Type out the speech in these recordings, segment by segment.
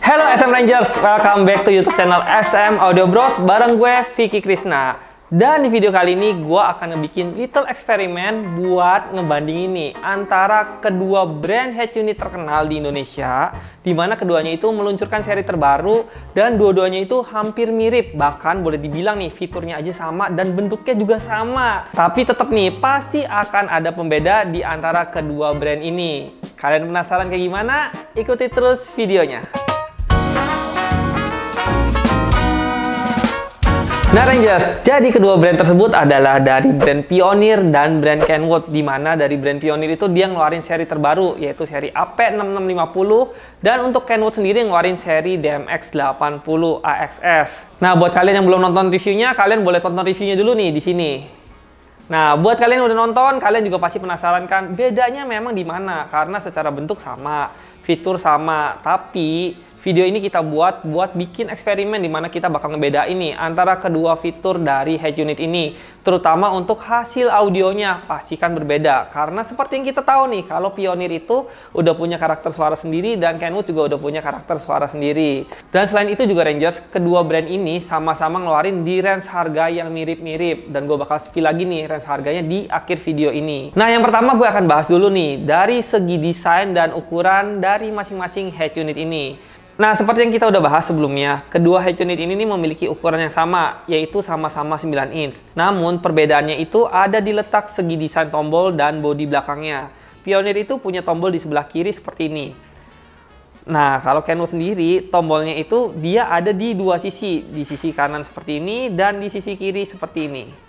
Hello SM Rangers, welcome back to YouTube channel SM Audio Bros bareng gue Vicky Krisna. Dan di video kali ini gue akan ngebikin little eksperimen buat ngebandingin nih antara kedua brand head unit terkenal di Indonesia, di mana keduanya itu meluncurkan seri terbaru dan dua-duanya itu hampir mirip, bahkan boleh dibilang nih fiturnya aja sama dan bentuknya juga sama. Tapi tetap nih pasti akan ada pembeda di antara kedua brand ini. Kalian penasaran kayak gimana? Ikuti terus videonya. Nah Rangers, jadi kedua brand tersebut adalah dari brand Pioneer dan brand Kenwood, di mana dari brand Pioneer itu dia ngeluarin seri terbaru yaitu seri AP6650 dan untuk Kenwood sendiri ngeluarin seri DMX80 AXS. Nah buat kalian yang belum nonton reviewnya, kalian boleh tonton reviewnya dulu nih di sini. Nah buat kalian yang udah nonton, kalian juga pasti penasaran kan bedanya memang di mana, karena secara bentuk sama, fitur sama, tapi video ini kita buat bikin eksperimen di mana kita bakal ngebedain nih antara kedua fitur dari head unit ini, terutama untuk hasil audionya pastikan berbeda karena seperti yang kita tahu nih kalau Pioneer itu udah punya karakter suara sendiri dan Kenwood juga udah punya karakter suara sendiri. Dan selain itu juga Rangers, kedua brand ini sama-sama ngeluarin di range harga yang mirip-mirip dan gue bakal spill lagi nih range harganya di akhir video ini. Nah yang pertama gue akan bahas dulu nih dari segi desain dan ukuran dari masing-masing head unit ini. Nah, seperti yang kita udah bahas sebelumnya, kedua head unit ini nih memiliki ukuran yang sama, yaitu sama-sama 9 inch. Namun, perbedaannya itu ada di letak segi desain tombol dan bodi belakangnya. Pioneer itu punya tombol di sebelah kiri seperti ini. Nah, kalau Kenwood sendiri, tombolnya itu dia ada di dua sisi. Di sisi kanan seperti ini, dan di sisi kiri seperti ini.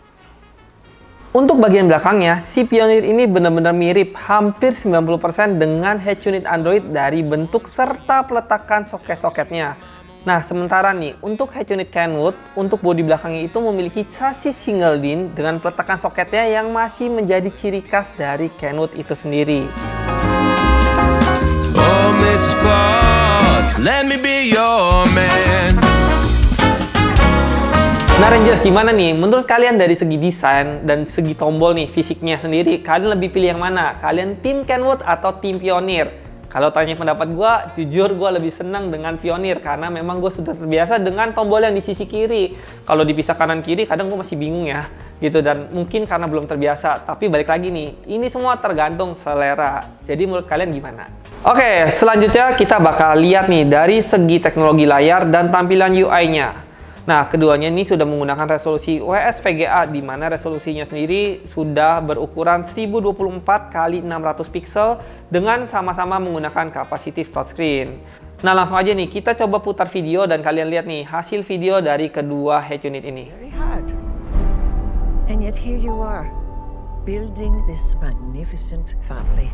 Untuk bagian belakangnya, si Pioneer ini benar-benar mirip hampir 90% dengan head unit Android dari bentuk serta peletakan soket-soketnya. Nah, sementara nih, untuk head unit Kenwood, untuk bodi belakangnya itu memiliki sasis single DIN dengan peletakan soketnya yang masih menjadi ciri khas dari Kenwood itu sendiri. Oh, Mrs. Claus, let me be your man. Nah Rangers, gimana nih? Menurut kalian dari segi desain dan segi tombol nih, fisiknya sendiri, kalian lebih pilih yang mana? Kalian tim Kenwood atau tim Pioneer? Kalau tanya pendapat gue, jujur gue lebih senang dengan Pioneer karena memang gue sudah terbiasa dengan tombol yang di sisi kiri. Kalau dipisah kanan kiri, kadang gue masih bingung ya, gitu, dan mungkin karena belum terbiasa. Tapi balik lagi nih, ini semua tergantung selera. Jadi menurut kalian gimana? Oke, selanjutnya kita bakal lihat nih dari segi teknologi layar dan tampilan UI-nya. Nah, keduanya ini sudah menggunakan resolusi WSVGA, di mana resolusinya sendiri sudah berukuran 1024 x 600 pixel dengan sama-sama menggunakan capacitive touchscreen. Nah, langsung aja nih kita coba putar video dan kalian lihat nih hasil video dari kedua head unit ini. Very hard. And yet here you are, building this magnificent family.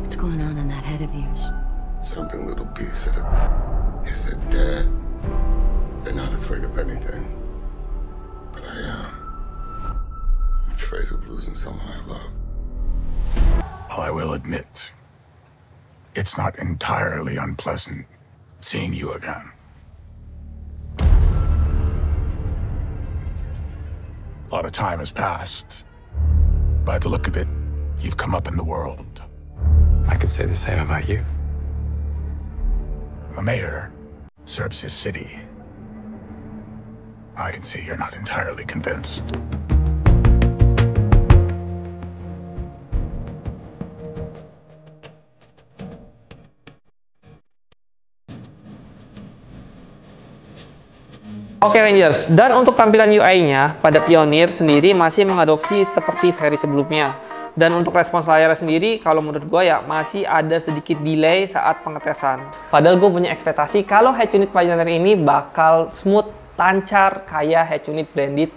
What's going on in that head of yours? Something little B said it. He said, Dad, they're not afraid of anything, but I am. I'm afraid of losing someone I love. I will admit, it's not entirely unpleasant seeing you again. A lot of time has passed. By the look of it, you've come up in the world. I could say the same about you. The mayor serves his city. I can see you're not entirely convinced. Oke Rangers, dan untuk tampilan UI-nya, pada Pioneer sendiri masih mengadopsi seperti seri sebelumnya. Dan untuk respons layarnya sendiri, kalau menurut gue ya masih ada sedikit delay saat pengetesan. Padahal gue punya ekspektasi kalau head unit Pioneer ini bakal smooth, lancar kayak head unit branded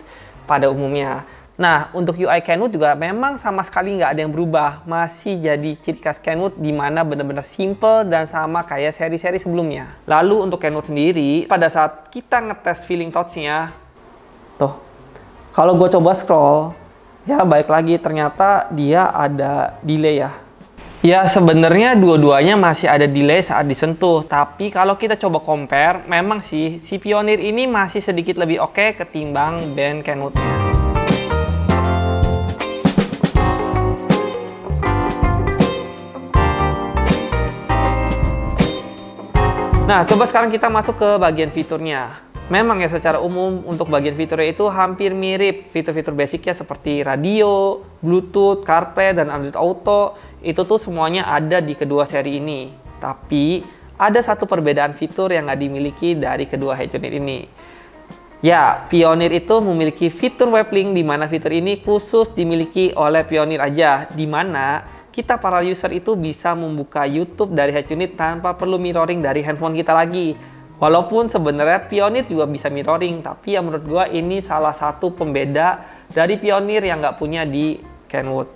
pada umumnya. Nah, untuk UI Kenwood juga memang sama sekali nggak ada yang berubah. Masih jadi ciri khas Kenwood di mana benar-benar simple dan sama kayak seri-seri sebelumnya. Lalu untuk Kenwood sendiri, pada saat kita ngetes feeling touch-nya, tuh, kalau gue coba scroll, ya balik lagi ternyata dia ada delay ya. Ya sebenarnya dua-duanya masih ada delay saat disentuh, tapi kalau kita coba compare, memang sih si Pioneer ini masih sedikit lebih oke ketimbang brand Kenwood-nya. Nah, coba sekarang kita masuk ke bagian fiturnya. Memang ya secara umum untuk bagian fiturnya itu hampir mirip fitur-fitur basicnya seperti radio, Bluetooth, CarPlay, dan Android Auto. Itu tuh semuanya ada di kedua seri ini. Tapi ada satu perbedaan fitur yang nggak dimiliki dari kedua head unit ini. Ya, Pioneer itu memiliki fitur web link, di mana fitur ini khusus dimiliki oleh Pioneer aja, di mana kita para user itu bisa membuka YouTube dari head unit tanpa perlu mirroring dari handphone kita lagi. Walaupun sebenarnya Pioneer juga bisa mirroring, tapi ya menurut gua ini salah satu pembeda dari Pioneer yang nggak punya di Kenwood.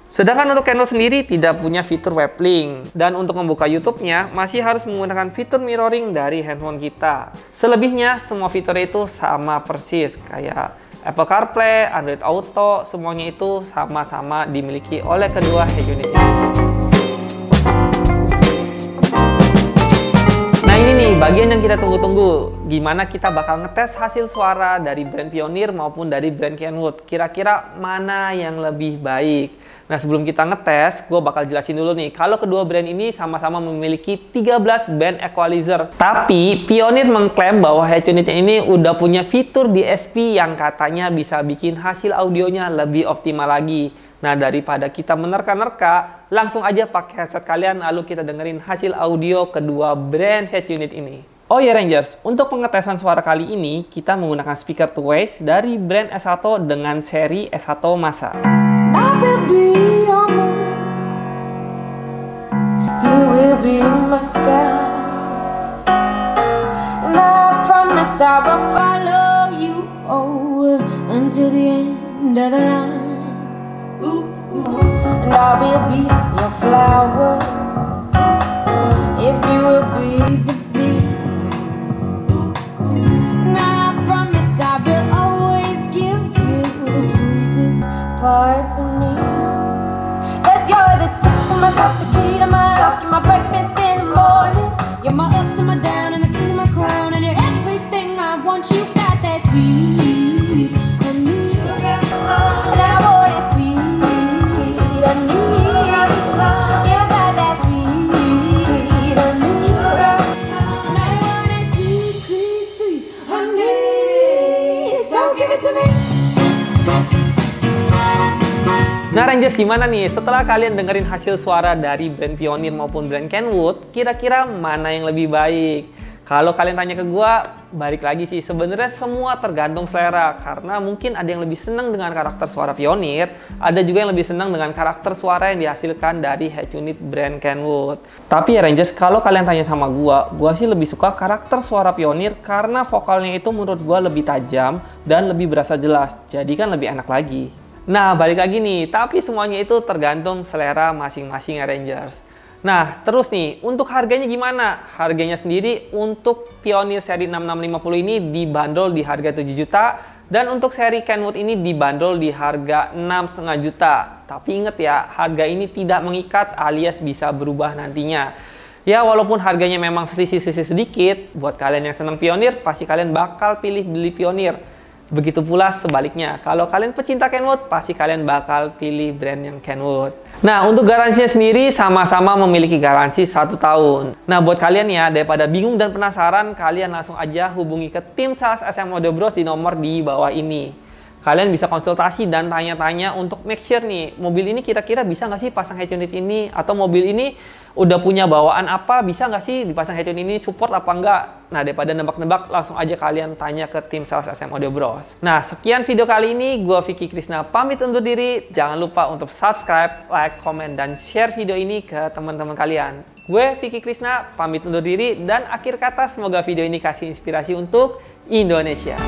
Sedangkan untuk Kenwood sendiri tidak punya fitur web link, dan untuk membuka YouTube-nya masih harus menggunakan fitur mirroring dari handphone kita. Selebihnya semua fitur itu sama persis, kayak Apple CarPlay, Android Auto, semuanya itu sama-sama dimiliki oleh kedua head unit ini. Nah ini nih bagian yang kita tunggu-tunggu, gimana kita bakal ngetes hasil suara dari brand Pioneer maupun dari brand Kenwood. Kira-kira mana yang lebih baik? Nah sebelum kita ngetes, gue bakal jelasin dulu nih, kalau kedua brand ini sama-sama memiliki 13 band equalizer. Tapi Pioneer mengklaim bahwa head unitnya ini udah punya fitur DSP yang katanya bisa bikin hasil audionya lebih optimal lagi. Nah daripada kita menerka-nerka, langsung aja pakai headset kalian lalu kita dengerin hasil audio kedua brand head unit ini. Oh ya Rangers, untuk pengetesan suara kali ini kita menggunakan speaker two ways dari brand S1 dengan seri S1 Masa. I will be your moon. You will be my sky. And I promise I will follow you until the end of the line. And I will be your flower if you will be the bee. And I promise I will always give you the sweetest parts of me. 'Cause you're the tip to my top, the key to my lock, you're my breakfast in the morning. You're my up to my down and the cream of my crown, and you're everything I want. You got that sweet, sweet honey, and I want it sweet, sweet honey. You got that sweet, sweet honey, and I want it sweet, sweet, sweet honey. So give it to me. Nah Rangers, gimana nih setelah kalian dengerin hasil suara dari brand Pioneer maupun brand Kenwood, kira-kira mana yang lebih baik? Kalau kalian tanya ke gua, balik lagi sih, sebenarnya semua tergantung selera, karena mungkin ada yang lebih senang dengan karakter suara Pioneer, ada juga yang lebih senang dengan karakter suara yang dihasilkan dari head unit brand Kenwood. Tapi ya Rangers, kalau kalian tanya sama gua sih lebih suka karakter suara Pioneer karena vokalnya itu menurut gua lebih tajam dan lebih berasa jelas, jadi kan lebih enak lagi. Nah, balik lagi nih, tapi semuanya itu tergantung selera masing-masing Rangers. Nah, terus nih, untuk harganya gimana? Harganya sendiri untuk Pioneer seri 6650 ini dibanderol di harga 7 juta, dan untuk seri Kenwood ini dibanderol di harga 6,5 juta. Tapi inget ya, harga ini tidak mengikat alias bisa berubah nantinya. Ya, walaupun harganya memang selisih-selisih sedikit, buat kalian yang senang Pioneer, pasti kalian bakal pilih beli Pioneer. Begitu pula sebaliknya, kalau kalian pecinta Kenwood, pasti kalian bakal pilih brand yang Kenwood. Nah, untuk garansinya sendiri sama-sama memiliki garansi 1 tahun. Nah, buat kalian ya, daripada bingung dan penasaran, kalian langsung aja hubungi ke tim sales SM Audio Bros di nomor di bawah ini. Kalian bisa konsultasi dan tanya-tanya untuk make sure nih, mobil ini kira-kira bisa nggak sih pasang head unit ini? Atau mobil ini udah punya bawaan apa, bisa nggak sih dipasang head unit ini, support apa enggak? Nah, daripada nebak-nebak, langsung aja kalian tanya ke tim sales SM Audio Bros. Nah, sekian video kali ini, gue Vicky Krisna pamit undur diri. Jangan lupa untuk subscribe, like, komen, dan share video ini ke teman-teman kalian. Gue Vicky Krisna pamit undur diri, dan akhir kata semoga video ini kasih inspirasi untuk Indonesia.